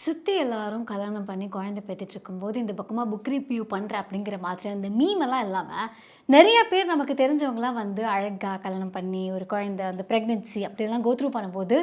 சுற்றி எல்லாரும் கல்யாணம் பண்ணி குழந்தை பெற்றுட்டு இருக்கும்போது இந்த பக்கமாக புக் ரிவ்யூ பண்ணுறேன் அப்படிங்கிற மாதிரி அந்த மீமெல்லாம் இல்லாமல் நிறைய பேர் நமக்கு தெரிஞ்சவங்களாம் வந்து அழகாக கல்யாணம் பண்ணி ஒரு குழந்தை அந்த ப்ரெக்னென்சி அப்படிலாம் கோத்ரூ பண்ணும்போது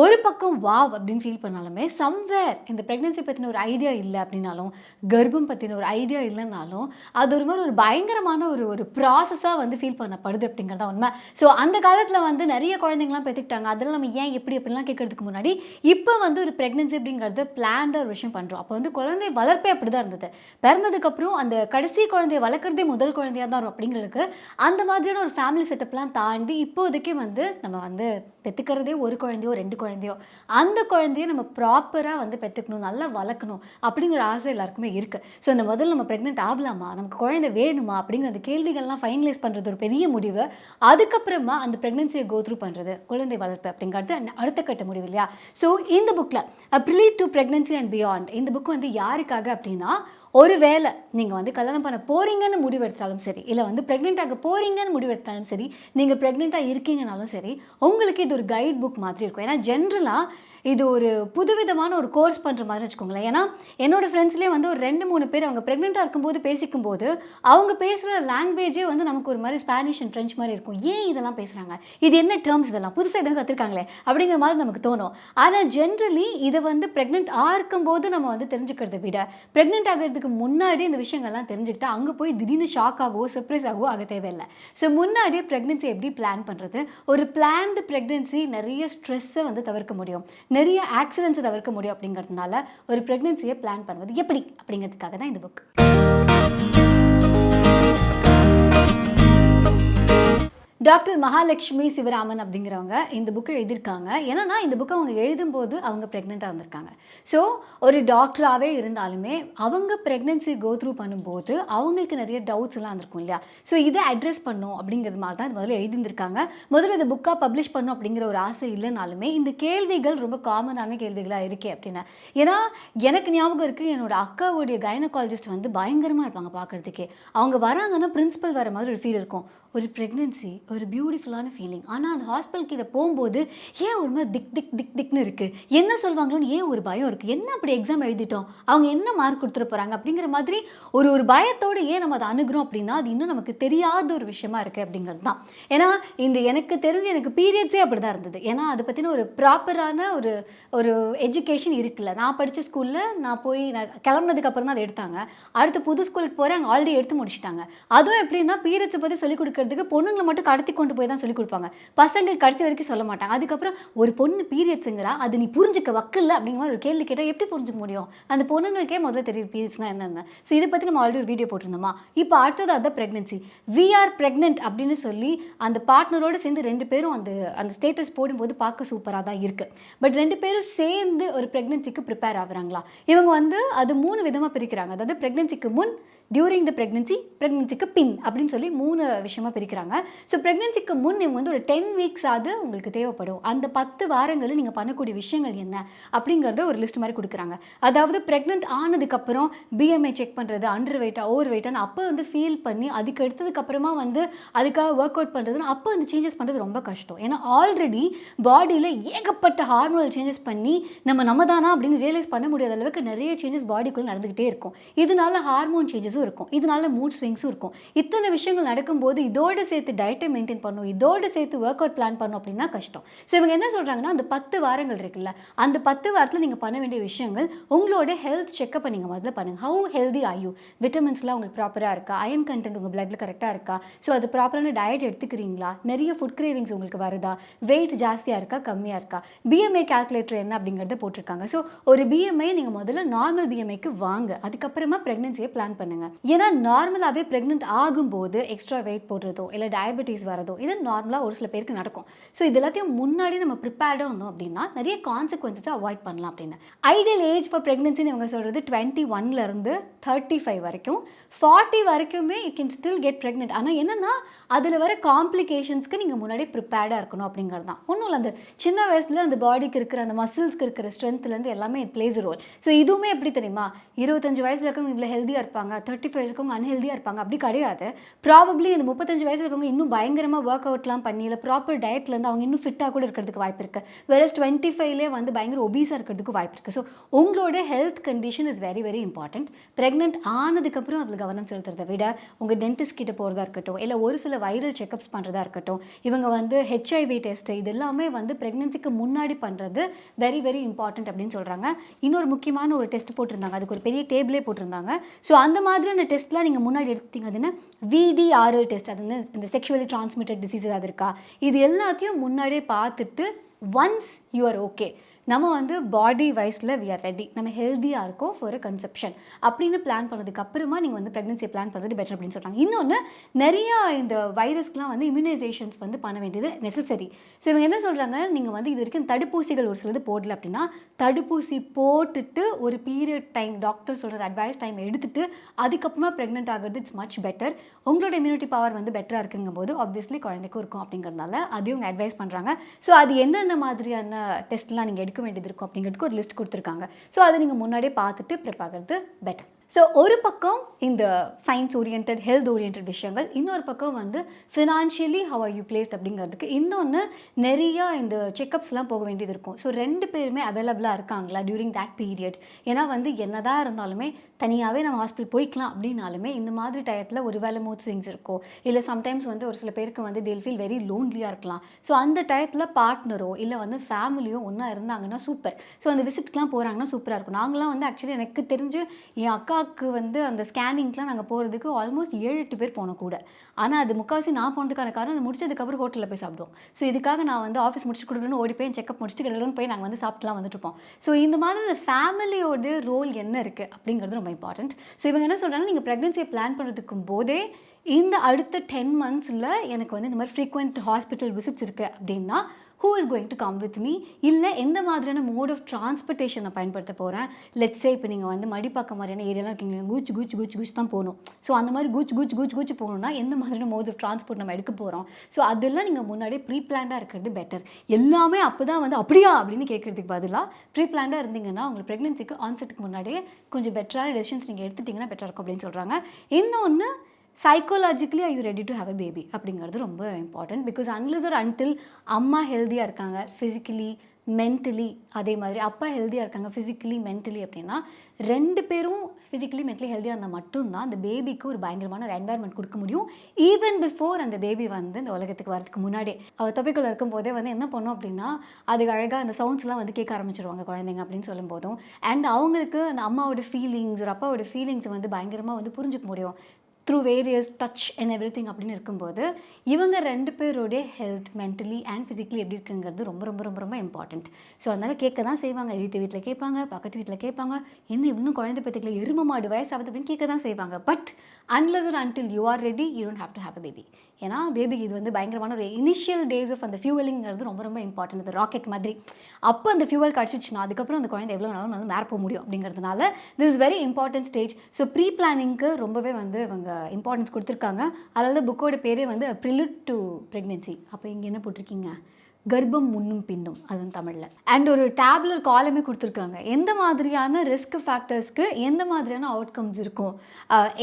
ஒரு பக்கம் வாவ் அப்படின்னு ஃபீல் பண்ணாலுமே சம்வேர் இந்த ப்ரெக்னென்சி பற்றின ஒரு ஐடியா இல்லை அப்படின்னாலும் கர்ப்பம் பற்றின ஒரு ஐடியா இல்லைனாலும் அது ஒரு மாதிரி ஒரு பயங்கரமான ஒரு ஒரு ப்ராசஸாக வந்து ஃபீல் பண்ணப்படுது அப்படிங்கிறதா உண்மை. ஸோ அந்த காலத்தில் வந்து நிறைய குழந்தைங்களாம் பெற்றுக்கிட்டாங்க. அதெல்லாம் நம்ம ஏன் எப்படி எப்படிலாம் கேட்கறதுக்கு முன்னாடி இப்போ வந்து ஒரு ப்ரெக்னென்சி அப்படிங்கிறது பிளான்டாக ஒரு விஷயம் பண்ணுறோம். அப்போ வந்து குழந்தை வளர்ப்பே அப்படி தான் இருந்தது. பிறந்ததுக்கப்புறம் அந்த கடைசி குழந்தைய வளர்க்குறதே முதல் குழந்தையாக தான் இருக்கும் அப்படிங்கிறதுக்கு அந்த மாதிரியான ஒரு ஃபேமிலி செட்டப்லாம் தாண்டி இப்போதைக்கு வந்து நம்ம வந்து பெற்றுக்கிறதே ஒரு குழந்தையோ 2 குழந்தையோ அந்த குழந்தைய நம்ம ப்ராப்பராக வந்து பெற்றுக்கணும், நல்லா வளர்க்கணும் அப்படிங்கிற ஆசை எல்லாருக்குமே இருக்குது. ஸோ இந்த முதல்ல நம்ம ப்ரெக்னென்ட் ஆகலாமா, நமக்கு குழந்தை வேணுமா அப்படிங்கிற அந்த கேள்விகள்லாம் ஃபைனலைஸ் பண்ணுறது ஒரு பெரிய முடிவு. அதுக்கப்புறமா அந்த ப்ரெக்னென்சியை கோத்ரூ பண்ணுறது குழந்தை வளர்ப்பு அப்படிங்கிறது அடுத்த கட்ட முடிவு இல்லையா? ஸோ இந்த புக்கில் ப்ரிலீட் டு ப்ரெக்னென்சி அண்ட் பியாண்ட் இந்த புக் வந்து யாருக்காக அப்படின்னா, ஒரு வேளை நீங்கள் வந்து கல்யாணம் பண்ண போகிறீங்கன்னு முடிவெடுத்தாலும் சரி, இல்லை வந்து ப்ரெக்னென்ட் ஆக போகிறீங்கன்னு முடிவெடுத்தாலும் சரி, நீங்கள் ப்ரெக்னென்ட்டாக இருக்கீங்கனாலும் சரி, உங்களுக்கு இது ஒரு கைட் புக் மாதிரி இருக்கும். ஏன்னா ஜென்ரலாக இது ஒரு புதுவிதமான ஒரு கோர்ஸ் பண்ணுற மாதிரி வச்சுக்கோங்களேன். ஏன்னா என்னோடய ஃப்ரெண்ட்ஸ்லேயே வந்து ஒரு 2-3 பேர் அவங்க ப்ரெக்னென்ட்டாக இருக்கும்போது பேசிக்கும்போது அவங்க பேசுகிற லாங்குவேஜே வந்து நமக்கு ஒரு மாதிரி ஸ்பானிஷ் அண்ட் ஃப்ரெஞ்ச் மாதிரி இருக்கும். ஏன் இதெல்லாம் பேசுகிறாங்க, இது என்ன டேர்ம்ஸ், இதெல்லாம் புதுசாக எதுவும் கற்றுருக்காங்களே அப்படிங்கிற மாதிரி நமக்கு தோணும். ஆனால் ஜென்ரலி இதை வந்து ப்ரெக்னென்ட் ஆகும்போது நம்ம வந்து தெரிஞ்சுக்கிறத விட ப்ரெக்னென்ட் ஆகிறதுக்கு முன்னாடி இந்த விஷயங்கள்லாம் தெரிஞ்சுக்கிட்டா அங்கே போய் திடீர்னு ஷாக் ஆகவோ சர்ப்ரைஸ் ஆகவோ ஆக தேவையில்லை. ஸோ முன்னாடியே ப்ரெக்னென்சி எப்படி பிளான் பண்ணுறது, ஒரு பிளான்டு ப்ரெக்னென்சி நிறைய ஸ்ட்ரெஸ்ஸை வந்து தவிர்க்க முடியும், நிறைய ஆக்சிடென்ட்ஸை தவிர்க்க முடியும். அப்படிங்கிறதுனால ஒரு ப்ரெக்னென்சியை பிளான் பண்ணுவது எப்படி அப்படிங்கிறதுக்காக தான் இந்த புக். டாக்டர் மகாலட்சுமி சிவராமன் அப்படிங்கிறவங்க இந்த புக்கை எழுதியிருக்காங்க. ஏன்னா இந்த புக்கை அவங்க எழுதும்போது அவங்க ப்ரெக்னெண்ட்டாக இருந்திருக்காங்க. ஸோ ஒரு டாக்டராகவே இருந்தாலுமே அவங்க ப்ரெக்னென்சி கோத்ரூ பண்ணும்போது அவங்களுக்கு நிறைய டவுட்ஸ் எல்லாம் இருந்திருக்கும் இல்லையா? ஸோ இதை அட்ரஸ் பண்ணும் அப்படிங்கிறது மாதிரி தான் இது முதல்ல எழுதியிருக்காங்க. முதல்ல இந்த புக்காக பப்ளிஷ் பண்ணும் அப்படிங்கிற ஒரு ஆசை இல்லைனாலுமே இந்த கேள்விகள் ரொம்ப காமனான கேள்விகளாக இருக்கே அப்படின்னா, ஏன்னா எனக்கு ஞாபகம் இருக்குது, என்னோட அக்காவுடைய கைனகாலஜிஸ்ட் வந்து பயங்கரமாக இருப்பாங்க பார்க்குறதுக்கே. அவங்க வராங்கன்னா பிரின்சிபல் வர மாதிரி ஒரு ஃபீல் இருக்கும். ஒரு ப்ரெக்னென்சி ஒரு பியூட்டிஃபுல்லான ஃபீலிங். ஆனால் அந்த ஹாஸ்பிட்டல் கிட்ட போகும்போது ஏன் ஒரு மாதிரி திக் திக் திக் திக்னு இருக்குது, என்ன சொல்வாங்களோன்னு ஏன் ஒரு பயம் இருக்குது, என்ன அப்படி எக்ஸாம் எழுதிட்டோம், அவங்க என்ன மார்க் கொடுத்துட போகிறாங்க அப்படிங்கிற மாதிரி ஒரு ஒரு பயத்தோடு ஏன் நம்ம அதை அணுகிறோம் அப்படின்னா அது இன்னும் நமக்கு தெரியாத ஒரு விஷயமா இருக்குது அப்படிங்கிறது தான். ஏன்னா எனக்கு தெரிஞ்சு எனக்கு பீரியட்ஸே அப்படி தான் இருந்தது. ஏன்னா அதை பற்றின ஒரு ப்ராப்பரான ஒரு ஒரு எஜுகேஷன் இருக்குல்ல. நான் படித்த ஸ்கூலில் நான் கிளம்புனதுக்கு அப்புறம் தான் அதை எடுத்தாங்க. அடுத்து புது ஸ்கூலுக்கு போகிறேன், அங்கே ஆல்ரெடி எடுத்து முடிச்சிட்டாங்க. அதுவும் எப்படின்னா பீரியட்ஸை பற்றி சொல்லிக் கொடுக்க பொண்ணுங்களை மட்டும் கடத்தி கொண்டு போய் தான் சொல்லிக் கொடுப்பாங்க, பசங்கள் கடைசி வரைக்கும் சொல்ல மாட்டாங்க. அதுக்கப்புறம் ஒரு பொண்ணு பீரியட்ஸுங்கிறா அது நீ புரிஞ்சுக்க வக்கில்ல அப்படிங்கிற மாதிரி ஒரு கேள்வி கேட்டால் எப்படி புரிஞ்சுக்க முடியும்? அந்த பொண்ணுங்களுக்கே முதல்ல தெரியும் பீரியட்ஸ்னா என்னென்ன. ஸோ இதை பற்றி நம்ம ஆல்ரெடி ஒரு வீடியோ போட்டிருந்தோமா. இப்போ அடுத்தது அதான் ப்ரெக்னென்சி. வி ஆர் ப்ரெக்னென்ட் அப்படின்னு சொல்லி அந்த பார்ட்னரோடு சேர்ந்து 2 பேரும் அந்த அந்த ஸ்டேட்டஸ் போடும்போது பார்க்க சூப்பராக தான் இருக்குது. பட் 2 பேரும் சேர்ந்து ஒரு ப்ரெக்னென்சிக்கு ப்ரிப்பேர் ஆகுறாங்களா? இவங்க வந்து அது 3 விதமாக பிரிக்கிறாங்க. அதாவது ப்ரெக்னென்சிக்கு முன், டியூரிங் த ப்ரெக்னென்சி, ப்ரெக்னென்சிக்கு பின் அப்படின்னு சொல்லி 3 விஷயமாக பிரிக்கிறாங்க. ஸோ ப்ரெக்னென்சிக்கு முன் இவங்க வந்து ஒரு 10 வீக்ஸ் ஆகுது உங்களுக்கு தேவைப்படும். அந்த 10 வாரங்களில் நீங்கள் பண்ணக்கூடிய விஷயங்கள் என்ன அப்படிங்கிறத ஒரு லிஸ்ட் மாதிரி கொடுக்குறாங்க. அதாவது ப்ரெக்னென்ட் ஆனதுக்கப்புறம் பிஎம்ஐ செக் பண்ணுறது, அண்டர் வெயிட்டா ஓவர் வெயிட்டான்னு அப்போ வந்து ஃபீல் பண்ணி அதுக்கு எடுத்ததுக்கப்புறமா வந்து அதுக்காக ஒர்க் அவுட் பண்ணுறதுன்னு அப்போ அந்த சேஞ்சஸ் பண்ணுறது ரொம்ப கஷ்டம். ஏன்னா ஆல்ரெடி பாடியில் ஏகப்பட்ட ஹார்மோனல் சேஞ்சஸ் பண்ணி நம்ம தானா அப்படின்னு ரியலைஸ் பண்ண முடியாத அளவுக்கு நிறைய சேஞ்சஸ் பாடிக்குள்ளே நடந்துக்கிட்டே இருக்கும். இதனால ஹார்மோன் சேஞ்சஸும் இருக்கும், இதனால மூட் ஸ்விங்ஸும் இருக்கும். இத்தனை விஷயங்கள் நடக்கும்போது இதோடு சேர்த்து டயட்டை மெயின்டைன் பண்ணணும், இதோடு சேர்த்து ஒர்க் அவுட் பிளான் பண்ணணும் அப்படின்னா கஷ்டம். ஸோ இவங்க என்ன சொல்கிறாங்கன்னா அந்த 10 வாரங்கள் இருக்குல்ல, அந்த 10 வாரத்தில் நீங்கள் பண்ண வேண்டிய விஷயங்கள் உங்களோட ஹெல்த் செக்கப் நீங்கள் முதல்ல பண்ணுங்கள். ஹவு ஹெல்தி ஆர் யூ, விட்டமின்ஸ்லாம் உங்களுக்கு ப்ராப்பராக இருக்கா, அயன் கண்டென்ட் உங்கள் பிளட்டில் கரெக்டாக இருக்கா, ஸோ அது ப்ராப்பரான டயட் எடுத்துக்கிறீங்களா, நிறைய ஃபுட் கிரேவிங்ஸ் உங்களுக்கு வருதா, வெயிட் ஜாஸ்தியாக இருக்கா கம்மியாக இருக்கா, பிஎம்ஐ கால்குலேட்டர் என்ன அப்படிங்கிறத போட்டிருக்காங்க. ஸோ ஒரு பிஎம்ஐ நீங்கள் முதல்ல நார்மல் பிஎம்ஐக்கு வாங்க, அதுக்கப்புறமா ப்ரெக்னென்சியை பிளான் பண்ணுங்கள். ஏன்னா நார்மலாகவே ப்ரெக்னென்ட் ஆகும்போது எக்ஸ்ட்ரா வெயிட் போடுறதோ இல்லை டயபெட்டிஸ் வரதோ இது நார்மலாக ஒரு சில பேருக்கு நடக்கும். ஸோ இது எல்லாத்தையும் முன்னாடி நம்ம ப்ரிப்பேர்டாக இருந்தோம் அப்படின்னா நிறைய கான்சிக்வன்சஸை அவாய்ட் பண்ணலாம் அப்படின்னு. ஐடியல் ஏஜ் ஃபார் ப்ரெக்னென்சின்னு இவங்க சொல்கிறது 21 35 வரைக்கும், 40 வரைக்குமே you can still get pregnant. ஆனால் என்னென்னா அதில் வர காம்ப்ளிகேஷன்ஸ்க்கு நீங்கள் முன்னாடி ப்ரிப்பேர்டாக இருக்கணும் அப்படிங்கிறது தான். ஒன்றும் இல்லை, அந்த சின்ன வயசில் அந்த பாடிக்கு இருக்கிற அந்த மசில்ஸ்க்கு இருக்கிற ஸ்ட்ரென்த்லேருந்து எல்லாமே இட் பிளேஸ் ரோல். ஸோ இதுவுமே எப்படி தெரியுமா, 25 வயசில் இருக்கவங்க இவ்வளோ ஹெல்த்தியாக இருப்பாங்க, 35 இருக்கவங்க அன்ஹெல்தியாக இருப்பாங்க. அப்படி கிடையாது. ப்ராபப்ளி இந்த 35 வயசு இருக்கவங்க இன்னும் பயங்கரமா ஒர்க் அவுட்லாம் பண்ணி, இல்ல ப்ராப்பர் டயட்ல இருந்து அவங்க இன்னும் ஃபிட்டா கூட இருக்கிறதுக்கு வாய்ப்பு இருக்கு. வெரஸ் 25லே வந்து பயங்கர ஒபீஸா இருக்கிறதுக்கு வாய்ப்பு இருக்கு. ஸோ உங்களோட health condition is very very important. Pregnant ஆனதுக்கப்புறம் அதில் கவனம் செலுத்துறதை விட உங்கள் டென்டிஸ்ட் கிட்ட போகிறதா இருக்கட்டும், இல்லை ஒரு சில வைரல் செக்கப்ஸ் பண்ணுறதா இருக்கட்டும், இவங்க வந்து ஹெச்ஐவி டெஸ்ட் இது எல்லாமே வந்து பிரெக்னன்சிக்கு முன்னாடி பண்ணுறது வெரி வெரி இம்பார்ட்டன்ட் அப்படின்னு சொல்கிறாங்க. இன்னொரு முக்கியமான ஒரு டெஸ்ட் போட்டிருந்தாங்க. அதுக்கு ஒரு பெரிய டேபிளே போட்டிருந்தாங்க. ஸோ அந்த மாதிரியான டெஸ்ட்லாம் நீங்கள் முன்னாடி எடுத்தீங்க. அது என்ன VDRL டெஸ்ட், அது வந்து இந்த செக்ஷுவலி டிரான்ஸ்மிட்டட் டிசீஸ் ஏதாவது இருக்கா, இது எல்லாத்தையும் முன்னாடியே பார்த்துட்டு ஒன்ஸ் யூ ஆர் ஓகே, நம்ம வந்து பாடி வைஸில் வி ஆர் ரெடி, நம்ம ஹெல்த்தியாக இருக்கோம் ஃபார் அ கன்செப்ஷன் அப்படின்னு பிளான் பண்ணதுக்கு அப்புறமா நீங்கள் வந்து ப்ரெக்னன்சியை பிளான் பண்ணுறது பெட்டர் அப்படின்னு சொல்கிறாங்க. இன்னொன்று, நிறையா இந்த வைரஸ்க்குலாம் வந்து இம்யூனைசேஷன்ஸ் வந்து பண்ண வேண்டியது நெசசரி. ஸோ இவங்க என்ன சொல்கிறாங்க, நீங்கள் வந்து இது வரைக்கும் தடுப்பூசிகள் ஒரு சிலது போடல அப்படின்னா தடுப்பூசி போட்டுட்டு ஒரு பீரியட் டைம், டாக்டர் சொல்கிறது அட்வைஸ் டைம் எடுத்துட்டு அதுக்கப்புறமா ப்ரெக்னென்ட் ஆகிறது இட்ஸ் மச் பெட்டர். உங்களோட இம்யூனிட்டி பவர் வந்து பெட்டராக இருக்குங்கும் போது ஆப்வியஸ்லி குழந்தைக்கும் இருக்கும் அப்படிங்கிறதுனால அதையும் அவங்க அட்வைஸ் பண்ணுறாங்க. ஸோ அது என்னென்ன மாதிரியான டெஸ்ட்லாம் நீங்கள் எடுக்க வேண்டியது இருக்கும் அப்படிங்கிறதுக்கு ஒரு லிஸ்ட் கொடுத்துருக்காங்க. ஸோ அதை நீங்கள் முன்னாடியே பார்த்துட்டு ப்ரிப்பேர் ஆகிறது பெட்டர். ஸோ ஒரு பக்கம் இந்த சயின்ஸ் ஓரியன்ட் ஹெல்த் ஓரியன்ட் விஷயங்கள், இன்னொரு பக்கம் வந்து financially how are you placed அப்படிங்கிறதுக்கு, இன்னொன்று நிறையா இந்த செக்கப்ஸ்லாம் போக வேண்டியது இருக்கும். ஸோ 2 பேருமே அவைலபிளாக இருக்காங்களா டியூரிங் தட் பீரியட். ஏன்னா வந்து என்னதான் இருந்தாலுமே தனியாகவே நம்ம ஹாஸ்பிட்டல் போய்க்கலாம் அப்படின்னாலுமே இந்த மாதிரி டயத்தில் ஒரு வேளை மூட் ஸ்விங்ஸ் இருக்கும், இல்லை சம்டைம்ஸ் வந்து ஒரு சில பேருக்கு வந்து தேல் ஃபீல் வெரி லோன்லியாக இருக்கலாம். ஸோ அந்த டயத்தில் பார்ட்னரோ இல்லை வந்து ஃபேமிலியோ ஒன்றா இருந்தாங்கன்னா சூப்பர். ஸோ அந்த விசிட்லாம் போகிறாங்கன்னா சூப்பராக இருக்கும். நாங்களாம் வந்து ஆக்சுவலி எனக்கு தெரிஞ்சு என் அக்காவுக்கு வந்து அந்த ஸ்கேனிங்லாம் நாங்கள் போகிறதுக்கு ஆல்மோஸ்ட் 7-8 பேர் போனோம் கூட. ஆனால் அது முக்கால்வாசி நான் போனதுக்கான காரணம், அது முடிச்சதுக்கப்புறம் ஹோட்டலில் போய் சாப்பிடுவோம். ஸோ இதுக்காக நான் வந்து ஆஃபீஸ் முடிச்சு கொடுக்கணும்னு ஓடி போய் செக்கப் முடிச்சுட்டு கிடக்குன்னு போய் நாங்கள் வந்து சாப்பிட்டுலாம் வந்துட்டுருப்போம். ஸோ இந்த மாதிரி இந்த ஃபேமிலியோட ரோல் என்ன இருக்குது அப்படிங்கிறது ரொம்ப இம்பார்ட்டன்ட். ஸோ இவங்க என்ன சொல்கிறாங்கன்னா, நீங்கள் ப்ரெக்னன்சியை பிளான் பண்ணுறதுக்கும் போதே இந்த அடுத்த 10 மந்த்ஸில் எனக்கு வந்து இந்த மாதிரி ஃப்ரீக்வெண்ட் ஹாஸ்பிட்டல் விசிட்ஸ் இருக்குது அப்படின்னா who is going to come with me, இல்லை எந்த மாதிரியான மோட் ஆஃப் டிரான்ஸ்போர்ட்டேஷன் நான் பயன்படுத்த போகிறேன். லெட்ஸே இப்போ நீங்கள் வந்து மடிப்பாக்கம் மாதிரியான ஏரியாலாம் இருக்கீங்க, கூச்சு கூச்சு கூச்சு கூச்சு தான் போகணும். ஸோ அந்த மாதிரி கூச்சு கூச்சு கூச்சு கூச்சு போகணுன்னா எந்த மாதிரியான மோட்ஸ் ஆஃப் டிரான்ஸ்போர்ட் நம்ம எடுக்க போகிறோம். ஸோ அதெல்லாம் நீங்கள் முன்னாடியே ப்ரீ பிளான்டாக இருக்கிறது பெட்டர். எல்லாமே அப்போ தான் வந்து அப்படியா அப்படின்னு கேட்குறதுக்கு பதிலாக ப்ரீ பிளான்டாக இருந்தீங்கன்னா உங்களுக்கு ப்ரெக்னன்சிக்கு ஆன்செட்டுக்கு முன்னாடியே கொஞ்சம் பெட்டரான டெசிஷன்ஸ் நீங்கள் எடுத்துட்டிங்கன்னா பெட்டராக இருக்கும் அப்படின்னு சொல்கிறாங்க. இன்னொன்று, psychologically are you ready to have a baby அப்படிங்கிறது ரொம்ப important. Because unless or until அம்மா ஹெல்த்தியாக இருக்காங்க ஃபிசிக்கலி மென்டலி, அதே மாதிரி அப்பா ஹெல்த்தியாக இருக்காங்க ஃபிசிக்கலி மென்டலி அப்படின்னா 2 பேரும் ஃபிசிக்கலி மென்டலி ஹெல்த்தியாக இருந்தால் மட்டும்தான் அந்த பேபிக்கு ஒரு பயங்கரமான ஒரு என்வாயர்மெண்ட் கொடுக்க முடியும். ஈவன் பிஃபோர் அந்த பேபி வந்து இந்த உலகத்துக்கு வரதுக்கு முன்னாடி அவள் தொப்பிக்குள்ள இருக்கும் போதே வந்து என்ன பண்ணோம் அப்படின்னா அதுக்கு அழகாக அந்த சவுண்ட்ஸ்லாம் வந்து கேட்க ஆரம்பிச்சிருவாங்க குழந்தைங்க அப்படின்னு சொல்லும் போதும். அண்ட் அவங்களுக்கு அந்த அம்மாவோட ஃபீலிங்ஸ் ஒரு அப்பாவோட ஃபீலிங்ஸை வந்து பயங்கரமாக வந்து புரிஞ்சுக்க முடியும் through various touch and every thing அப்படின்னு இருக்கும்போது இவங்க 2 பேருடைய ஹெல்த் மென்டலி அண்ட் ஃபிசிக்கலி எப்படி இருக்குங்கிறது ரொம்ப ரொம்ப ரொம்ப ரொம்ப இம்பார்ட்டண்ட். ஸோ அதனால் கேட்க தான் செய்வாங்க. வீட்டில் கேட்பாங்க, பக்கத்து வீட்டில் கேட்பாங்க, என்ன இன்னும் குழந்தை பற்றிக்கல எரும மாடு வயசாகுது அப்படின்னு கேட்க தான் செய்வாங்க. But unless or until you are ready you don't have to have a baby. ஏன்னா பேபிக்கு இது வந்து பயங்கரமான ஒரு இனிஷியல் டேஸ் ஆஃப் அந்த ஃபியூவலிங்கிறது ரொம்ப ரொம்ப இம்பார்ட்டன்ட். அது ராக்கெட் மாதிரி அப்போ அந்த ஃபியூவல் கிடச்சிச்சுன்னா அதுக்கப்புறம் அந்த குழந்தை எவ்வளோ நாளும் வந்து மேற போக முடியும் அப்படிங்கிறதுனால this is very important stage. So pre பிளானிங்க்கு ரொம்பவே வந்து இவங்க இம்பார்ட்டன்ஸ் கொடுத்துருக்காங்க. அதாவது புக்கோட பேரே வந்து ப்ரிலுட் டு ப்ரெக்னென்சி. அப்போ இங்கே என்ன போட்டிருக்கீங்க, கர்ப்பம் முன்னும் பின்னும், அது வந்து தமிழில். அண்ட் ஒரு டேப்லர் காலமே கொடுத்துருக்காங்க. எந்த மாதிரியான ரிஸ்க் ஃபேக்டர்ஸ்க்கு எந்த மாதிரியான அவுட்கம்ஸ் இருக்கும்,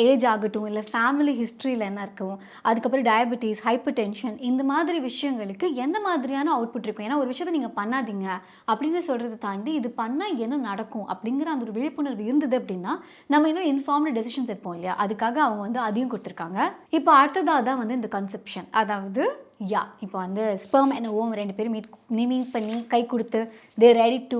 ஏஜ் ஆகட்டும் இல்லை ஃபேமிலி ஹிஸ்ட்ரியில் என்ன இருக்கும், அதுக்கப்புறம் டயபெட்டிஸ் ஹைப்பர் டென்ஷன் இந்த மாதிரி விஷயங்களுக்கு எந்த மாதிரியான அவுட்புட் இருக்கும். ஏன்னா ஒரு விஷயத்தை நீங்கள் பண்ணாதீங்க அப்படின்னு சொல்கிறத தாண்டி இது பண்ணால் என்ன நடக்கும் அப்படிங்கிற அந்த ஒரு விழிப்புணர்வு இருந்தது அப்படின்னா நம்ம இன்னும் இன்ஃபார்ம்டு டெசிஷன்ஸ் எடுப்போம் இல்லையா. அதுக்காக அவங்க வந்து அதையும் கொடுத்துருக்காங்க. இப்போ அடுத்ததாக தான் வந்து இந்த கன்செப்ஷன், அதாவது இப்போ வந்து ஸ்பெர்ம் அண்ட் ஓவம் 2 பேரும் மீட் பண்ணி கை கொடுத்து தே ready to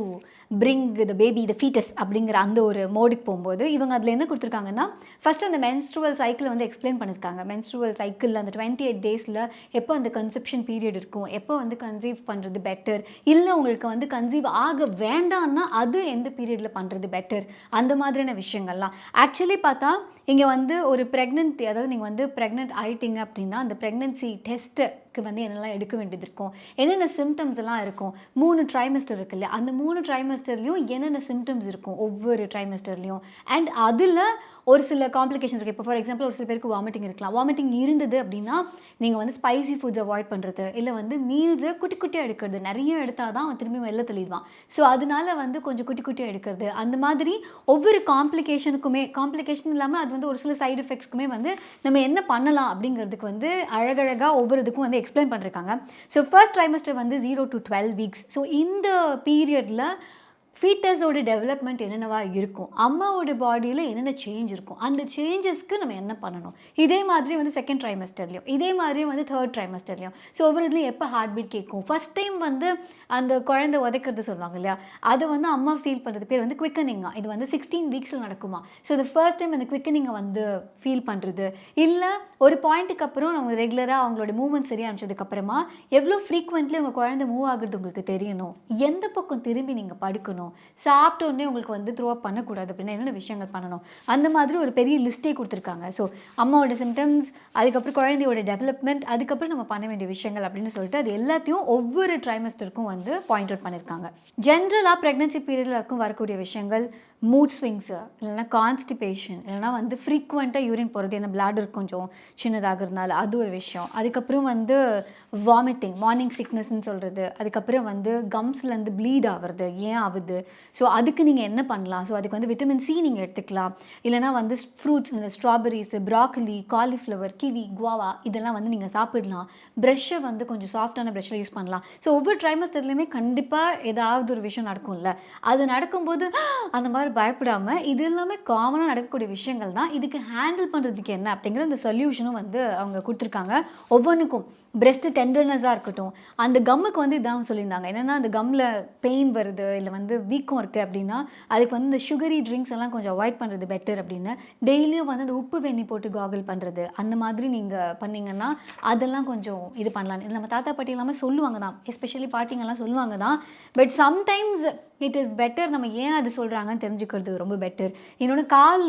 bring the baby the foetus அப்படிங்கிற அந்த ஒரு மோடுக்கு போகும்போது இவங்க அதில் என்ன கொடுத்துருக்காங்கன்னா ஃபஸ்ட்டு அந்த மென்ஸ்ட்ருவல் சைக்கிள் வந்து எக்ஸ்பிளைன் பண்ணியிருக்காங்க. மென்ஸ்ட்ருவல் சைக்கிளில் அந்த 28 டேஸில் எப்போ அந்த கன்செப்ஷன் பீரியட் இருக்கும், எப்போ வந்து கன்சீவ் பண்ணுறது பெட்டர், இல்லை உங்களுக்கு வந்து கன்சீவ் ஆக வேண்டாம்னா அது எந்த பீரியடில் பண்ணுறது பெட்டர், அந்த மாதிரியான விஷயங்கள்லாம். ஆக்சுவலி பார்த்தா இங்கே வந்து ஒரு ப்ரெக்னென்ட், அதாவது நீங்கள் வந்து ப்ரெக்னென்ட் ஆகிட்டீங்க அப்படின்னா அந்த ப்ரெக்னென்சி டெஸ்ட்டுக்கு வந்து என்னெல்லாம் எடுக்க வேண்டியது இருக்கும், என்னென்ன சிம்டம்ஸ் எல்லாம் இருக்கும். 3 ட்ரைமெஸ்டர் இருக்கு இல்லையா, அந்த 3 ட்ரைமெஸ்டர்லையும் என்னென்ன சிம்டம்ஸ் இருக்கும் ஒவ்வொரு ட்ரைமெஸ்டர்லையும். அண்ட் அதில் ஒரு சில காம்ப்ளிகேஷன்ஸ் இருக்குது. இப்போ ஃபார் எக்ஸாம்பிள் ஒரு சில பேருக்கு வாமிட்டிங் இருக்கலாம். வாமிட்டிங் இருந்தது அப்படின்னா, நீங்கள் வந்து ஸ்பைசி ஃபுட்ஸ் அவாய்ட் பண்ணுறது, இல்லை வந்து மீல்ஸை குட்டி குட்டியாக எடுக்கிறது. நிறைய எடுத்தால் தான் அவன் திரும்பி வெளில தள்ளிடுவான். ஸோ அதனால வந்து கொஞ்சம் குட்டி குட்டியாக எடுக்கிறது. அந்த மாதிரி ஒவ்வொரு காம்ப்ளிகேஷன் இல்லாமல் அது வந்து ஒரு சில சைடு எஃபெக்ட்ஸ்க்குமே வந்து நம்ம என்ன பண்ணலாம் அப்படிங்கிறதுக்கு வந்து அழகழகாக ஒவ்வொரு இதுக்கும் வந்து எக்ஸ்பிளைன் பண்ணிருக்காங்க. ஸோ ஃபர்ஸ்ட் ட்ரைமஸ்டர் வந்து 0 to 12 வீக்ஸ். ஸோ இந்த பீரியடில் ஃபீட்டஸோட டெவலப்மெண்ட் என்னென்னவா இருக்கும், அம்மாவோட பாடியில் என்னென்ன சேஞ்ச் இருக்கும், அந்த சேஞ்சஸ்க்கு நம்ம என்ன பண்ணணும். இதே மாதிரி வந்து செகண்ட் ட்ரைமஸ்டர்லையும், இதே மாதிரி வந்து தேர்ட் ட்ரைமஸ்டர்லையும். ஸோ ஒவ்வொரு இதுலையும் எப்போ ஹார்ட் பீட் கேட்கும், ஃபஸ்ட் டைம் வந்து அந்த குழந்தை உதைக்கிறது சொல்லுவாங்க இல்லையா, அதை வந்து அம்மா ஃபீல் பண்ணுறது பேர் வந்து குவிக்கனிங்கா. இது வந்து 16 வீக்ஸில் நடக்குமா. ஸோ இது ஃபர்ஸ்ட் டைம் அந்த குவிக்கனிங்கை வந்து ஃபீல் பண்ணுறது, இல்லை ஒரு பாயிண்ட்டுக்கு அப்புறம் நம்ம ரெகுலராக அவங்களோட மூவ்மெண்ட் சரியாக அனுப்பிச்சதுக்கப்புறமா எவ்வளோ ஃப்ரீக்வெண்ட்லி உங்கள் குழந்தை மூவ் ஆகுறது உங்களுக்கு தெரியணும், எந்த பக்கம் திரும்பி நீங்கள் படுக்கணும், சாப்பிட்ட உடனே உங்களுக்கு வந்து த்ரோ அப் பண்ணக்கூடாது அப்படின்னா என்னென்ன விஷயங்கள் பண்ணணும், அந்த மாதிரி ஒரு பெரிய லிஸ்ட்டே கொடுத்துருக்காங்க. ஸோ அம்மாவோட சிம்டம்ஸ், அதுக்கப்புறம் குழந்தையோட டெவலப்மெண்ட், அதுக்கப்புறம் நம்ம பண்ண வேண்டிய விஷயங்கள் அப்படின்னு சொல்லிட்டு அது எல்லாத்தையும் ஒவ்வொரு ட்ரைமஸ்டருக்கும் வந்து பாயிண்ட் அவுட் பண்ணியிருக்காங்க. ஜென்ரலாக ப்ரெக்னன்சி பீரியடில் இருக்கும் வரக்கூடிய விஷயங்கள் மூட் ஸ்விங்ஸு, இல்லைனா கான்ஸ்டிபேஷன், இல்லைனா வந்து ஃப்ரீக்வெண்ட்டாக யூரின் போகிறது, ஏன்னா பிளாடர் கொஞ்சம் சின்னதாகிறதுனால அது ஒரு விஷயம். அதுக்கப்புறம் வந்து வாமிட்டிங், மார்னிங் சிக்னஸ்ன்னு சொல்கிறது, அதுக்கப்புறம் வந்து கம்ஸ்லேருந்து ப்ளீட் ஆகிறது, ஏன் ஆகுது, ஸோ அதுக்கு நீங்கள் என்ன பண்ணலாம். ஸோ அதுக்கு வந்து விட்டமின் சி நீங்கள் எடுத்துக்கலாம். இல்லைனா வந்து ஃப்ரூட்ஸ், இந்த ஸ்ட்ராபெரிஸு, ப்ராக்கலி, காலிஃப்ளவர், கிவி, குவாவா இதெல்லாம் வந்து நீங்கள் சாப்பிடலாம். ப்ரெஷ்ஷை வந்து கொஞ்சம் சாஃப்டான ப்ரெஷ்ஷில் யூஸ் பண்ணலாம். ஸோ ஒவ்வொரு ட்ரைமஸ்டர்லையுமே கண்டிப்பாக ஏதாவது ஒரு விஷயம் நடக்கும்ல, அது நடக்கும்போது அந்த மாதிரி பயப்படாமல், இது எல்லாமே காமனாக நடக்கக்கூடிய விஷயங்கள் தான், இதுக்கு ஹேண்டில் பண்ணுறதுக்கு என்ன அப்படிங்கிற அந்த சொல்யூஷனும் வந்து அவங்க கொடுத்துருக்காங்க. ஒவ்வொன்றுக்கும் பிரெஸ்ட்டு டெண்டர்னஸாக இருக்கட்டும், அந்த கம்முக்கு வந்து இதான் சொல்லியிருந்தாங்க. என்னென்னா அந்த கம்மில் பெயின் வருது, இல்லை வந்து வீக்கம் இருக்குது அப்படின்னா அதுக்கு வந்து இந்த சுகரி ட்ரிங்க்ஸ் எல்லாம் கொஞ்சம் அவாய்ட் பண்ணுறது பெட்டர் அப்படின்னு, டெய்லியும் வந்து அந்த உப்பு வெண்ணி போட்டு காகல் பண்ணுறது, அந்த மாதிரி நீங்கள் பண்ணிங்கன்னா அதெல்லாம் கொஞ்சம் இது பண்ணலாம். இது நம்ம தாத்தா பாட்டி எல்லாமே சொல்லுவாங்க தான், எஸ்பெஷலி பாட்டிங்கெல்லாம் சொல்லுவாங்க தான். But sometimes it is better நம்ம ஏன் அது சொல்கிறாங்கன்னு தெரிஞ்சுக்கிறது ரொம்ப பெட்டர். இன்னொன்று கால்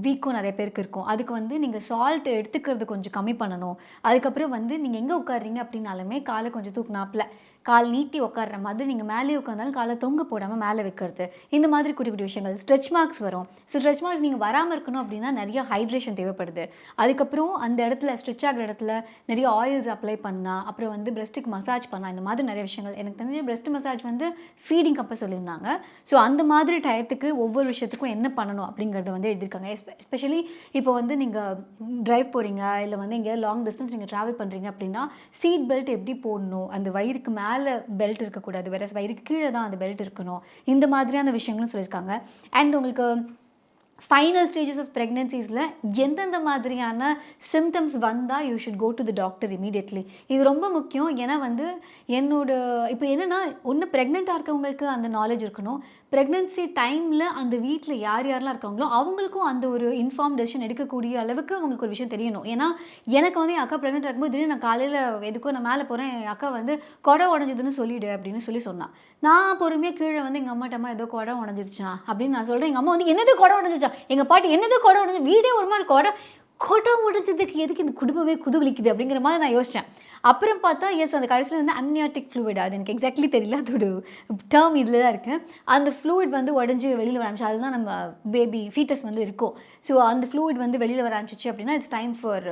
வீக்கம் நிறைய பேருக்கு இருக்கும். அதுக்கு வந்து நீங்கள் சால்ட் எடுத்துக்கிறது கொஞ்சம் கம்மி பண்ணணும். அதுக்கப்புறம் வந்து நீங்கள் எங்கே உட்காடுறீங்க அப்படின்னாலுமே காலை கொஞ்சம் தூக்குனாப்பில் கால் நீட்டி உட்கார்ற மாதிரி, நீங்கள் மேலே உட்காந்தாலும் காலை தொங்க போடாமல் மேலே வைக்கிறது, இந்த மாதிரி குட்டி குட்டி விஷயங்கள். ஸ்ட்ரெச் மார்க்ஸ் வரும். ஸோ ஸ்ட்ரெச் மார்க்ஸ் நீங்கள் வராமல் இருக்கணும் அப்படின்னா நிறைய ஹைட்ரேஷன் தேவைப்படுது. அதுக்கப்புறம் அந்த இடத்துல ஸ்ட்ரெச் ஆகிற இடத்துல நிறைய ஆயில்ஸ் அப்ளை பண்ணால், அப்புறம் வந்து பிரெஸ்ட்டுக்கு மசாஜ் பண்ணால், இந்த மாதிரி நிறைய விஷயங்கள். எனக்கு தெரிஞ்ச பிரெஸ்ட் மசாஜ் வந்து ஃபீடிங் அப்போ சொல்லியிருந்தாங்க. ஸோ அந்த மாதிரி டயத்துக்கு ஒவ்வொரு விஷயத்துக்கும் என்ன பண்ணணும் அப்படிங்கிறத வந்து எழுதியிருக்காங்க. எஸ்பெஷலி இப்போ வந்து நீங்கள் ட்ரைவ் போகிறீங்க, இல்லை வந்து எங்கேயாவது லாங் டிஸ்டன்ஸ் நீங்கள் ட்ராவல் பண்ணுறீங்க அப்படின்னா சீட் பெல்ட் எப்படி போடணும், அந்த வயிறுக்கு மேலே பெல்ட் இருக்கக்கூடாது, வேற வயிறுக்கு கீழே தான் அந்த பெல்ட் இருக்கணும், இந்த மாதிரியான விஷயங்களும் சொல்லியிருக்காங்க. அண்ட் உங்களுக்கு ஃபைனல் ஸ்டேஜஸ் ஆஃப் ப்ரெக்னன்சிஸில் எந்தெந்த மாதிரியான சிம்டம்ஸ் வந்தால் you should go to the doctor immediately. இது ரொம்ப முக்கியம். ஏன்னா வந்து இப்போ என்னென்னா, ஒன்று ப்ரெக்னெண்ட்டாக இருக்கவங்களுக்கு அந்த நாலேஜ் இருக்கணும். ப்ரெக்னன்சி டைமில் அந்த வீட்டில் யார் யாரெல்லாம் இருக்காங்களோ அவங்களுக்கும் அந்த ஒரு இன்ஃபார்ம் டெசிஷன் எடுக்கக்கூடிய அளவுக்கு அவங்களுக்கு ஒரு விஷயம் தெரியணும். ஏன்னா எனக்கு வந்து என் அக்கா ப்ரெக்னெண்ட் இருக்கும்போது திடீர்னு நான் காலையில் எதுக்கோ நான் மேலே போகிறேன், என் அக்கா வந்து குடை உடஞ்சதுன்னு சொல்லிவிடு அப்படின்னு சொன்னான். நான் பொறுமையாக கீழே வந்து எங்கள் அம்மாட்டம்மா ஏதோ குடை உடஞ்சிருச்சான் அப்படின்னு நான் சொல்கிறேன். எங்கள் அம்மா வந்து என்னது குடை உடஞ்சிச்சா, எங்கள் பாட்டி என்னது குடை உடஞ்சி, வீடே ஒரு மாதிரி குடை உடஞ்சதுக்கு எதுக்கு இந்த குடும்பமே குதுவலிக்குது அப்படிங்கிற மாதிரி நான் யோசித்தேன். அப்புறம் பார்த்தா எஸ், அந்த கடைசியில் வந்து அம்னியாட்டிக் ஃப்ளூயிட், அது எனக்கு எக்ஸாக்ட்லி தெரியல, அதோட டேர்ம் இதில் தான் இருக்குது. அந்த ஃப்ளூயிட் வந்து உடஞ்சி வெளியில் வர ஆரம்பிச்சு, அதுதான் நம்ம பேபி ஃபீட்டஸ் வந்து இருக்கும். ஸோ அந்த ஃப்ளூயிட் வந்து வெளியில் வர ஆரம்பிச்சிச்சு அப்படின்னா இட்ஸ் டைம் ஃபார்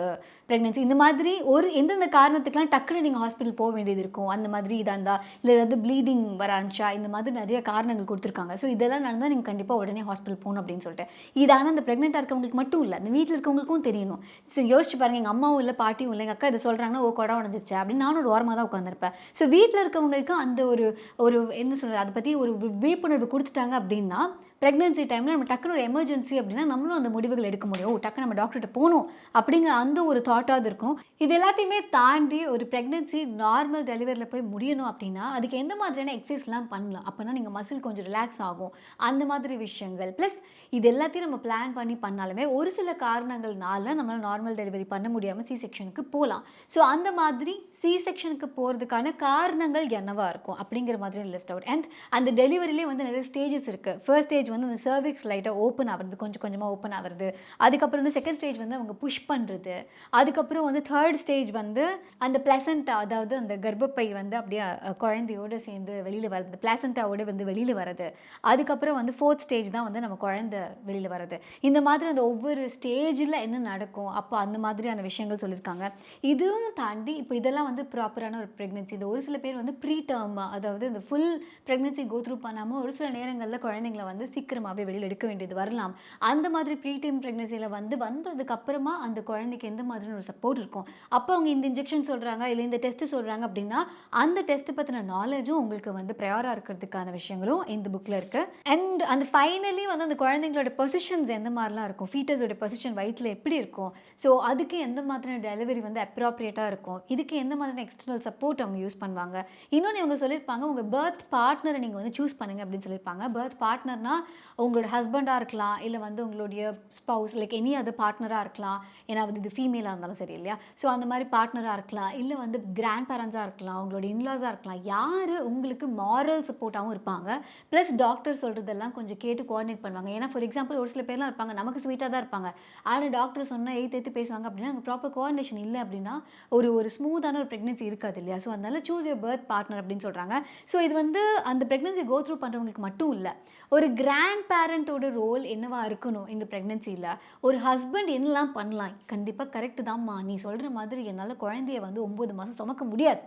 ப்ரெக்னன்சி. இந்த மாதிரி எந்தெந்த காரணத்துக்குலாம் டக்குனு நீங்கள் ஹாஸ்பிட்டல் போக வேண்டியது இருக்கும், அந்த மாதிரி இதாக இருந்தால், இல்லை ஏதாவது ப்ளீடிங் வர ஆரம்பிச்சா, இந்த மாதிரி நிறைய காரணங்கள் கொடுத்துருக்காங்க. ஸோ இதெல்லாம் நடந்தால் நீங்கள் கண்டிப்பாக உடனே ஹாஸ்பிட்டல் போகணும் அப்படின்னு சொல்லிட்டு. இது ஆனால் அந்த ப்ரெக்னெண்ட்டாக இருக்கவங்களுக்கு மட்டும் இல்லை, அந்த வீட்டில் இருக்கவங்களுக்கும் தெரியணும். சரி யோசிச்சு பாருங்கள், எங்கள் அம்மாவும் இல்லை பாட்டியும் இல்லை, எங்கள் அக்கா இதை சொல்கிறாங்கன்னா ஓ குடை உடஞ்சிச்சு அப்படின்னு நானும் ஒரு ஓரமாக தான் உட்காந்துருப்பேன். ஸோ வீட்டில் இருக்கவங்களுக்கு அந்த ஒரு என்ன சொல்கிறது, அதை பற்றி ஒரு விழிப்புணர்வு கொடுத்துட்டாங்க அப்படின்னா ப்ரெக்னன்சி டைமில் நம்ம டக்குனு ஒரு எமர்ஜென்சி அப்படின்னா நம்மளும் அந்த முடிவுகள் எடுக்க முடியும். டக்குனு நம்ம டாக்டர்கிட்ட போகணும் அப்படிங்கிற அந்த ஒரு தாட்டாவது இருக்கும். இது எல்லாத்தையுமே தாண்டி ஒரு ப்ரெக்னன்சி நார்மல் டெலிவரியில் போய் முடியணும் அப்படின்னா அதுக்கு எந்த மாதிரியான எக்ஸசைஸ்லாம் பண்ணலாம், அப்போனா நீங்கள் மசில் கொஞ்சம் ரிலாக்ஸ் ஆகும், அந்த மாதிரி விஷயங்கள். ப்ளஸ் இது எல்லாத்தையும் நம்ம பிளான் பண்ணி பண்ணாலுமே ஒரு சில காரணங்கள்னால நம்மளால் நார்மல் டெலிவரி பண்ண முடியாமல் சி செக்ஷனுக்கு போகலாம். ஸோ அந்த மாதிரி சி செக்ஷனுக்கு போகிறதுக்கான காரணங்கள் என்னவா இருக்கும் அப்படிங்கிற மாதிரி லிஸ்ட் அவுட். அண்ட் அந்த டெலிவரியிலே வந்து நிறைய ஸ்டேஜஸ் இருக்குது. ஃபர்ஸ்ட் ஸ்டேஜ் வந்து அந்த சர்விக்ஸ் லைட்டாக ஓப்பன் ஆகிறது, கொஞ்சம் கொஞ்சமாக ஓப்பன் ஆகிறது. அதுக்கப்புறம் வந்து செகண்ட் ஸ்டேஜ் வந்து அவங்க புஷ் பண்ணுறது. அதுக்கப்புறம் வந்து தேர்ட் ஸ்டேஜ் வந்து அந்த பிளசண்டா, அதாவது அந்த கர்ப்பப்பை வந்து அப்படியே குழந்தையோடு சேர்ந்து வெளியில் வர்றது, பிளசண்டாவோட வந்து வெளியில் வர்றது. அதுக்கப்புறம் வந்து ஃபோர்த் ஸ்டேஜ் தான் வந்து நம்ம குழந்தை வெளியில் வர்றது. இந்த மாதிரி அந்த ஒவ்வொரு ஸ்டேஜில் என்ன நடக்கும் அப்போ அந்த மாதிரியான விஷயங்கள் சொல்லியிருக்காங்க. இதுவும் தாண்டி இப்போ இதெல்லாம் வந்து ப்ராப்பரான ஒரு ப்ரெக்னென்சி. இது ஒரு சில பேர் வந்து ப்ரீ டேர்மா, அதாவது இந்த ஃபுல் ப்ரெக்னென்சி கோ த்ரூ பண்ணாமல் ஒரு சில நேரங்களில் குழந்தைங்கள வந்து சீக்கிரமாகவே வெளியில் எடுக்க வேண்டியது வரலாம். அந்த மாதிரி ப்ரீ டேர்ம் ப்ரெக்னென்சியில் வந்ததுக்கு அப்புறமா அந்த குழந்தைக்கு எந்த மாதிரியான ஒரு சப்போர்ட் இருக்கும், அப்போ அவங்க இந்த இன்ஜெக்ஷன் சொல்கிறாங்க இல்லை இந்த டெஸ்ட் சொல்கிறாங்க அப்படின்னா அந்த டெஸ்ட் பற்றின நாலேஜும் உங்களுக்கு வந்து ப்ரையராக இருக்கிறதுக்கான விஷயங்களும் இந்த புக்கில் இருக்குது. அண்ட் அந்த ஃபைனலி வந்து அந்த குழந்தைங்களோட பொசிஷன்ஸ் எந்த மாதிரிலாம் இருக்கும், ஃபீட்டஸோட பொசிஷன் வயிற்றில் எப்படி இருக்கும், ஸோ அதுக்கு எந்த மாதிரியான டெலிவரி வந்து அப்ராப்ரியேட்டாக இருக்கும், இதுக்கு எந்த மாதிரியான எக்ஸ்டர்னல் சப்போர்ட் அவங்க யூஸ் பண்ணுவாங்க. இன்னொன்று இவங்க சொல்லியிருப்பாங்க, உங்கள் பர்த் பார்ட்னரை நீங்கள் வந்து சூஸ் பண்ணுங்க அப்படின்னு சொல்லியிருப்பாங்க. பர்த் பார்ட்னர்னா உங்களோட ஹஸ்பண்டாக இருக்கலாம், இல்லை வந்து உங்களுடைய ஸ்பவுஸ் லைக் எனி அதர் பார்ட்னராக இருக்கலாம். ஏன்னா வந்து இது ஃபீமேலாக இருந்தாலும் சரி இல்லையா, ஸோ அந்த மாதிரி பார்ட்னராக இருக்கலாம், இல்லை வந்து கிராண்ட் பேரண்ட்ஸாக இருக்கலாம், உங்களோட இன்லாஸாக இருக்கலாம். யார் உங்களுக்கு மாரல் சப்போர்ட்டாகவும் இருப்பாங்க, ப்ளஸ் டாக்டர் சொல்கிறதெல்லாம் கொஞ்சம் கேட்டு கோஆர்டினேட் பண்ணுவாங்க. ஏன்னா ஃபார் எக்ஸாம்பிள் ஒரு சில பேர்லாம் இருப்பாங்க நமக்கு ஸ்வீட்டாக தான் இருப்பாங்க, ஆனால் டாக்டர் சொன்னால் எய்த்து பேசுவாங்க அப்படின்னா அங்கே ப்ராப்பர் கோஆர்டினேஷன் இல்லை அப்படின்னா ஒரு ஸ்மூத்தான ஒரு ப்ரெக்னென்சி இருக்காது இல்லையா. ஸோ அதனால சூஸ் யுவர் பர்த் பார்ட்னர் அப்படின்னு சொல்கிறாங்க. ஸோ இது வந்து அந்த ப்ரெக்னென்சி கோ த்ரூ பண்ணுறவங்களுக்கு மட்டும் இல்லை, ஒரு கிராண்ட் பேரண்ட்டோட ரோல் என்னவா இருக்கணும் இந்த ப்ரெக்னென்சியில், ஒரு ஹஸ்பண்ட் என்னெல்லாம் பண்ணலாம். கண்டிப்பாக கரெக்டு தான்மா, நீ சொல்கிற மாதிரி என்னால் குழந்தைய வந்து 9 மாதம் சுமக்க முடியாது,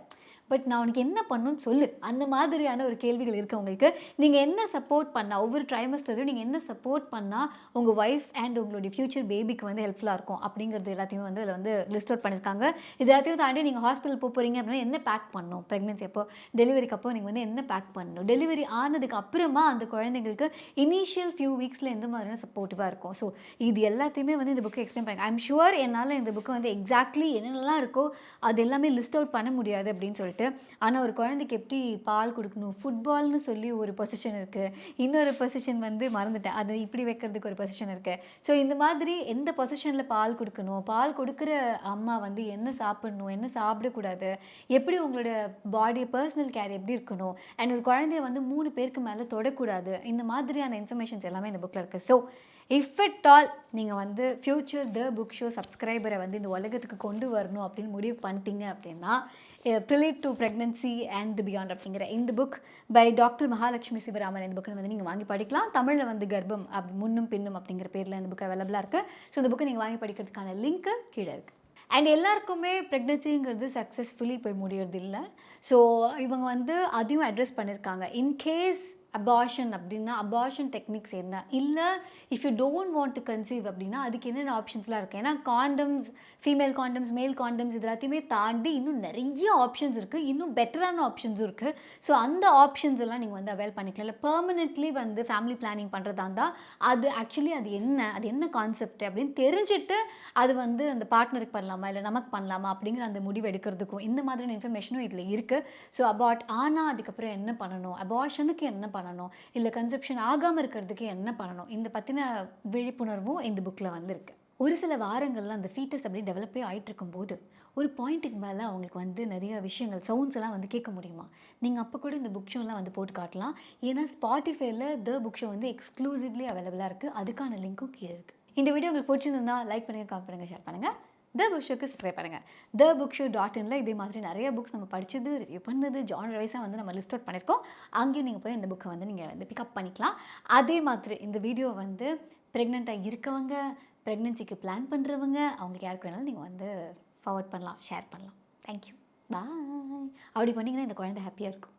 பட் நான் உனக்கு என்ன பண்ணணும்னு சொல்லு. அந்த மாதிரியான ஒரு கேள்விகள் இருக்குது உங்களுக்கு. நீங்கள் என்ன சப்போர்ட் பண்ணால், ஒவ்வொரு ட்ரைமஸ்டரையும் நீங்கள் என்ன சப்போர்ட் பண்ணால் உங்கள் ஒய்ஃப் அண்ட் உங்களுடைய ஃபியூச்சர் பேபிக்கு வந்து ஹெல்ப்ஃபுல்லாக இருக்கும் அப்படிங்கிறது எல்லாத்தையும் வந்து அதில் வந்து லிஸ்ட் அவுட் பண்ணியிருக்காங்க. இது எல்லாத்தையும் தாண்டி நீங்கள் ஹாஸ்பிட்டல் போகிறீங்க அப்படின்னா என்ன பேக் பண்ணணும், ப்ரெக்னென்சி அப்போ டெலிவரிக்கு அப்போ நீங்கள் வந்து என்ன பேக் பண்ணணும், டெலிவரி ஆனதுக்கு அப்புறமா அந்த குழந்தைங்களுக்கு இனிஷியல் ஃபியூ வீக்ஸில் எந்த மாதிரியான சப்போர்ட்டிவாக இருக்கும். ஸோ இது எல்லாத்தையுமே வந்து இந்த புக்கை எக்ஸ்பிளைன் பண்ணுங்க. ஐம் ஷுர் என்னால் இந்த புக்கை வந்து எக்ஸாக்ட்லி என்னென்னலாம் இருக்கோ அது எல்லாமே லிஸ்ட் அவுட் பண்ண முடியாது அப்படின்னு சொல்லிட்டு. ஆனால் ஒரு குழந்தைக்கு எப்படி பால் கொடுக்கணும், ஃபுட்பால்னு சொல்லி ஒரு பொசிஷன் இருக்குது, இன்னொரு பொசிஷன் வந்து மறந்துட்டேன், அது இப்படி வைக்கிறதுக்கு ஒரு பொசிஷன் இருக்குது. ஸோ இந்த மாதிரி எந்த பொசிஷனில் பால் கொடுக்கணும், பால் கொடுக்குற அம்மா வந்து என்ன சாப்பிடணும், என்ன சாப்பிடக்கூடாது, எப்படி உங்களோட பாடி பர்சனல் கேர் எப்படி இருக்கணும், அண்ட் ஒரு குழந்தைய வந்து 3 பேருக்கு மேலே தொடக்கூடாது, இந்த மாதிரியான இன்ஃபர்மேஷன்ஸ் எல்லாமே இந்த புக்கில் இருக்குது. ஸோ இஃப் இட் ஆல் நீங்கள் வந்து ஃப்யூச்சர் த புக் ஷோ சப்ஸ்கிரைபரை வந்து இந்த உலகத்துக்கு கொண்டு வரணும் அப்படின்னு முடிவு பண்ணிட்டீங்க அப்படின்னா prelude to pregnancy and beyond அப்படிங்கிற இந்த book by doctor Mahalakshmi Sivaraman, இந்த புக்கை வந்து நீங்கள் வாங்கி படிக்கலாம். தமிழில் வந்து கர்ப்பம் முன்னும் பின்னும் அப்படிங்கிற பேரில் இந்த புக் அவைலபிளாக இருக்குது. ஸோ இந்த புக்கை நீங்கள் வாங்கி படிக்கிறதுக்கான லிங்க்கு கீழே இருக்குது. அண்ட் எல்லாருக்குமே ப்ரெக்னன்சிங்கிறது சக்ஸஸ்ஃபுல்லி போய் முடியறது இல்லை. ஸோ இவங்க வந்து அதையும் அட்ரஸ் பண்ணியிருக்காங்க. இன்கேஸ் அபார்ஷன் அப்படின்னா அபார்ஷன் டெக்னிக்ஸ் என்ன, இல்லை if you don't want to conceive அப்படின்னா அதுக்கு என்னென்ன ஆப்ஷன்ஸ்லாம் இருக்குது. ஏன்னா காண்டம்ஸ், ஃபீமேல் காண்டம்ஸ், மேல் காண்டம்ஸ் இது எல்லாத்தையுமே தாண்டி இன்னும் நிறைய ஆப்ஷன்ஸ் இருக்குது, இன்னும் பெட்டரான ஆப்ஷன்ஸும் இருக்குது. ஸோ அந்த ஆப்ஷன்ஸ் எல்லாம் நீங்கள் வந்து அவைல் பண்ணிக்கலாம். இல்லை பெர்மனெண்ட்லி வந்து ஃபேமிலி பிளானிங் பண்ணுறதா இருந்தால் அது ஆக்சுவலி அது என்ன கான்செப்ட் அப்படின்னு தெரிஞ்சுட்டு அது வந்து அந்த பார்ட்னருக்கு பண்ணலாமா இல்லை நமக்கு பண்ணலாமா அப்படிங்கிற அந்த முடிவு எடுக்கிறதுக்கும் இந்த மாதிரியான இன்ஃபர்மேஷனும் இதில் இருக்குது. ஸோ அபார்ட் ஆனால் அதுக்கப்புறம் என்ன பண்ணணும், அபார்ஷனுக்கு என்ன பண்ணணும், இல்லை கன்செப்ஷன் ஆகாமல் இருக்கிறதுக்கு என்ன பண்ணணும், இந்த பற்றின விழிப்புணர்வும் இந்த புக்கில் வந்துருக்கு. ஒரு சில வாரங்கள்லாம் அந்த ஃபீட்டஸ் அப்படி டெவலப்பே ஆகிட்டு இருக்கும்போது ஒரு பாயிண்ட்டுக்கு மேலே அவங்களுக்கு வந்து நிறைய விஷயங்கள் சவுண்ட்ஸ் எல்லாம் வந்து கேட்க முடியுமா, நீங்கள் அப்போ கூட இந்த புக் ஷோலாம் வந்து போட்டு காட்டலாம். ஏன்னா ஸ்பாட்டிஃபைல த புக் ஷோ வந்து எக்ஸ்க்ளூசிவ்லி அவைலபிளாக இருக்குது, அதுக்கான லிங்க்கும் கீழே இருக்குது. இந்த வீடியோ உங்களுக்கு பிடிச்சிருந்தா லைக் பண்ணுங்கள், கமெண்ட் பண்ணுங்கள், ஷேர் பண்ணுங்கள். த புக் ஷோக்கு சப்ஸ்கிரைப் பண்ணுங்கள். த புக் ஷோ .inல இதே மாதிரி நிறைய புக்ஸ் நம்ம படித்தது, ரிவ்யூ பண்ணது, ஜானர் வைஸாக வந்து நம்ம லிஸ்ட் அவுட் பண்ணியிருக்கோம். அங்கேயும் நீங்கள் போய் இந்த புக்கை வந்து நீங்கள் வந்து பிக்கப் பண்ணிக்கலாம். அதே மாதிரி இந்த வீடியோ வந்து ப்ரெக்னெண்ட்டாக இருக்கவங்க, ப்ரெக்னென்சிக்கு பிளான் பண்ணுறவங்க, அவங்களுக்கு யாருக்கு வேணாலும் நீங்கள் வந்து ஃபார்வர்ட் பண்ணலாம், ஷேர் பண்ணலாம். தேங்க்யூ, பாய். அப்படி பண்ணிங்கன்னா இந்த குழந்தை ஹாப்பியாக இருக்கும்.